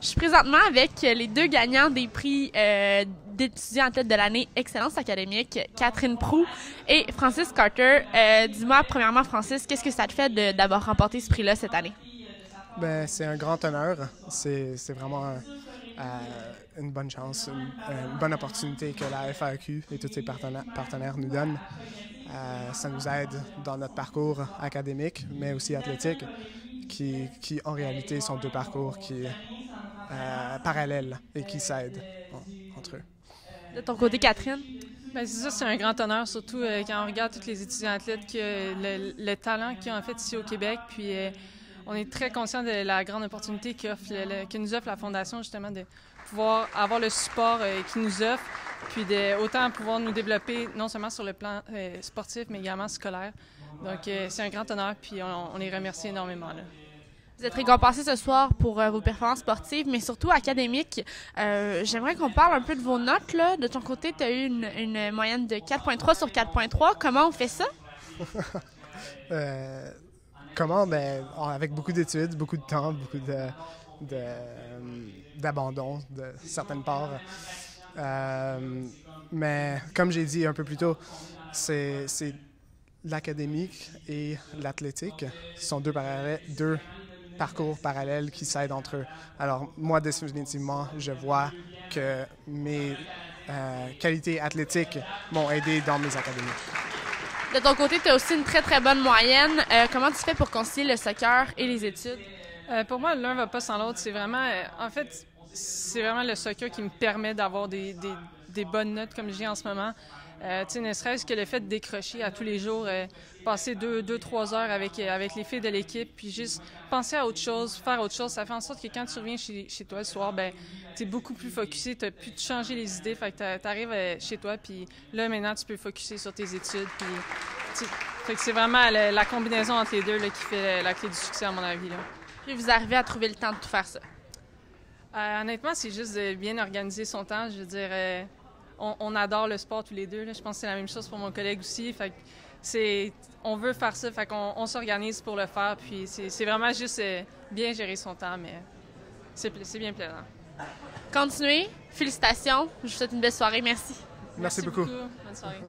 Je suis présentement avec les deux gagnants des prix d'étudiants en tête de l'année Excellence académique, Catherine Proulx et Francis Carter. Dis-moi, premièrement, Francis, qu'est-ce que ça te fait d'avoir remporté ce prix-là cette année? Ben, c'est un grand honneur. C'est vraiment une bonne chance, une bonne opportunité que la FAQ et tous ses partenaires nous donnent. Ça nous aide dans notre parcours académique, mais aussi athlétique, qui en réalité sont deux parcours qui parallèles et qui s'aident entre eux. De ton côté, Catherine? Bien, c'est ça, c'est un grand honneur, surtout quand on regarde tous les étudiants athlètes, le talent qu'il y a en fait ici au Québec. Puis on est très conscient de la grande opportunité que nous offre la Fondation, justement, de pouvoir avoir le support qu'ils nous offrent, puis autant pouvoir nous développer non seulement sur le plan sportif, mais également scolaire. Donc, c'est un grand honneur, puis on les remercie énormément, là. Vous êtes récompensés ce soir pour vos performances sportives, mais surtout académiques. J'aimerais qu'on parle un peu de vos notes, là. De ton côté, tu as eu une moyenne de 4,3 sur 4,3. Comment on fait ça? Comment? Ben, avec beaucoup d'études, beaucoup de temps, beaucoup d'abandon de certaines parts. Mais comme j'ai dit un peu plus tôt, c'est l'académique et l'athlétique sont deux parcours parallèles qui s'aident entre eux. Alors moi, définitivement, je vois que mes qualités athlétiques m'ont aidé dans mes académies. De ton côté, tu as aussi une très, très bonne moyenne. Comment tu fais pour concilier le soccer et les études? Pour moi, l'un ne va pas sans l'autre. C'est vraiment, en fait, c'est vraiment le soccer qui me permet d'avoir des bonnes notes comme j'ai en ce moment. Ne serait-ce que le fait de décrocher à tous les jours, passer 2-3 heures avec les filles de l'équipe, puis juste penser à autre chose, faire autre chose, ça fait en sorte que quand tu reviens chez toi le soir, ben tu es beaucoup plus focusé, tu as pu te changer les idées, fait que tu arrives chez toi, puis là, maintenant, tu peux focuser sur tes études. Puis, fait que c'est vraiment la combinaison entre les deux là, qui fait la clé du succès, à mon avis. Là. Puis vous arrivez à trouver le temps de tout faire ça? Honnêtement, c'est juste de bien organiser son temps. Je veux dire, on adore le sport tous les deux. Là. Je pense que c'est la même chose pour mon collègue aussi. Fait que on veut faire ça, fait qu'on s'organise pour le faire. Puis c'est vraiment juste bien gérer son temps, mais c'est bien plaisant. Continuez. Félicitations. Je vous souhaite une belle soirée. Merci. Merci beaucoup. Bonne soirée.